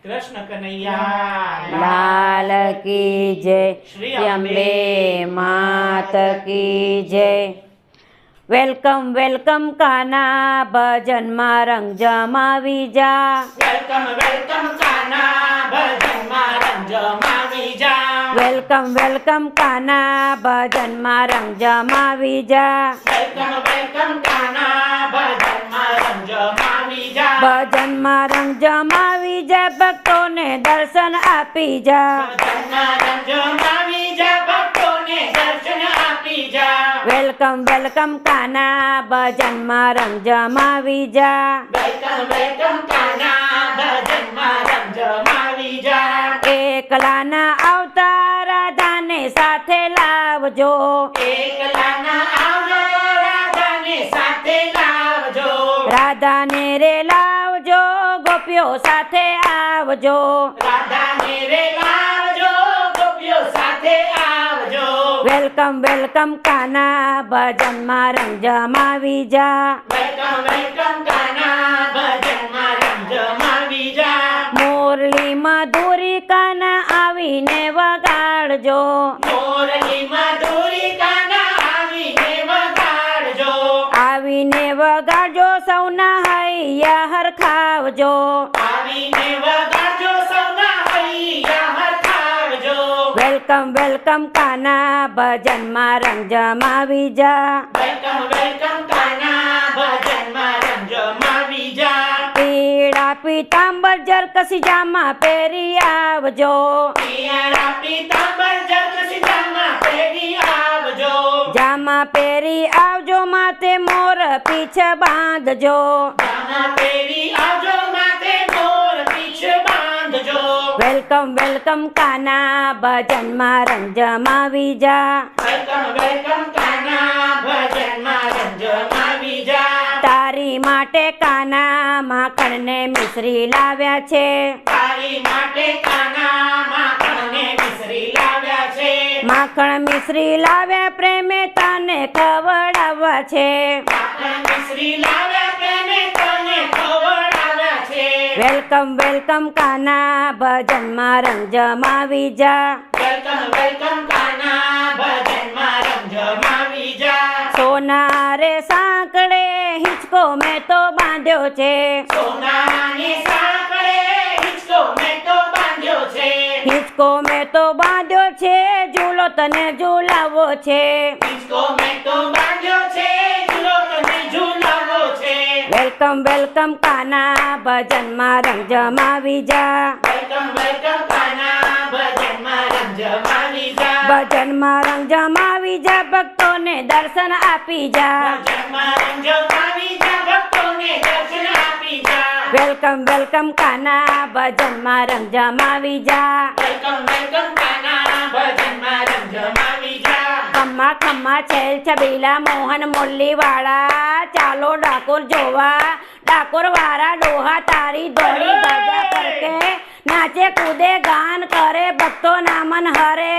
કૃષ્ણ કનૈયા લાલ કી જય, શ્રી શ્રી અંબે માત કી જય. વેલકમ વેલકમ કાના, ભજનમાં રંગ જમાવી જા. વેલકમ વેલકમ કાના, ભજનમાં રંગ જમાવી જા. વેલકમ વેલકમ કાના, ભજનમાં રંગ જમાવી જા. વેલકમ વેલકમ કાના, ભજનમાં રંગ જમાવી જા. ભજનમાં રંગ જમાવી જા, ભક્તોને દર્શન આપી જા. ભજનમાં રંગ જમાવી જા, ભક્તોને દર્શન આપી જા. વેલકમ વેલકમ કાના, ભજનમાં રંગ જમાવી જા. વેલકમ વેલકમ કાના, ભજનમાં રંગ જમાવી જા. એકલાના આવતા રાધાને સાથે લાવજો. એકલાના આવજો, રાધાને સાથે લાવજો. રાધાને રે લાવજો, ગોપીઓ સાથે આવજો. રાધાને રે લાવજો, ગોપીઓ સાથે આવજો. વેલકમ વેલકમ કાના, ભજનમાં રંગ જમાવી જા. વેલકમ વેલકમ કાના, ભજનમાં રંગ જમાવી જા. મોરલી મધુરી કાના આવીને વગાડજો. મોરલી મધુરી કાના આવીને વગાડજો. આવીને વગાડજો, સૌના હૈયા હરખાવજો. આવીને વગાડજો, સૌના હૈયા હરખાવજો. વેલકમ વેલકમ કાના, ભજનમાં રંગ જમાવી જા. વેલકમ વેલકમ કાના, ભજનમાં રંગ જમાવી જા. પીળા પીતાંબર જરકસી જામા પહેરી આવજો. પિયાળા પીતાંબર જરકસી જામા પહેરી આવજો. જામા પહેરી આવજો, માથે મોર પીછ બાંધજો. જામા પહેરી આવજો, માથે મોર પીછ બાંધજો. વેલકમ વેલકમ કાના, ભજનમાં રંગ જમાવી જા. વેલકમ વેલકમ કાના, ભજનમાં રંગ જમાવી જા. તારી માટે કાના, માખણને મિશ્રી લાવ્યા છે. તારી માટે કાના, માખણને મિશ્રી લાવ્યા છે. માખણ મિશ્રી લાવ્યા, પ્રેમે તને ખવડાવવા છે. માખણ મિશ્રી લાવ્યા, પ્રેમે તને ખવડાવ્યા છે. વેલકમ વેલકમ કાના, ભજનમાં રંગ જમાવી જા. વેલકમ વેલકમ કાના, ભજનમાં રંગ જમાવી જા. સોના રે સાંકળે હિંચકો મેં તો બાંધ્યો છે. સોનાની સાંકળે હિંચકો મેં તો બાંધ્યો છે. હિંચકો મેં તો બાંધ્યો છે, ઝૂલો તને ઝૂલાવો છે. હિંચકો મેં તો બાંધ્યો છે, ઝૂલો તને ઝૂલાવો છે. વેલકમ વેલકમ કાના, ભજનમાં રંગ જમાવી જા. વેલકમ વેલકમ કાના, ભજનમાં રંગ જમાવી જા. ભજનમાં રંગ જમાવી જા, ભક્તોને દર્શન આપી જા. ભજનમાં રંગ જમાવી જા, ભક્તોને દર્શન આપી જા. વેલકમ વેલકમ કાના, ભજનમાં રંગ જમાવી જા. વેલકમ વેલકમ કાના, ભજનમાં રંગ જમાવી જા. ખમ્મા ખમ્મા છેલ છબીલા મોહન મુરલી વાળા, ચાલો ડાકોર જોવા. ડાકોર વાળા ડોહા તારી ધોળી ધજા ફરકે, નાચે કૂદે ગાન કરે ભક્તો નામન હરે.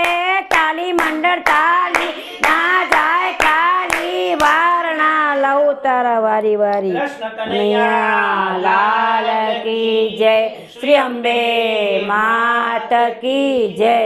તાલી મંડળ તાલી ના જાય ખાલી, વારણા લઉ તારા વારી વારી. કૃષ્ણ કનૈયા લાલ કી જય, શ્રી અંબે માત કી જય.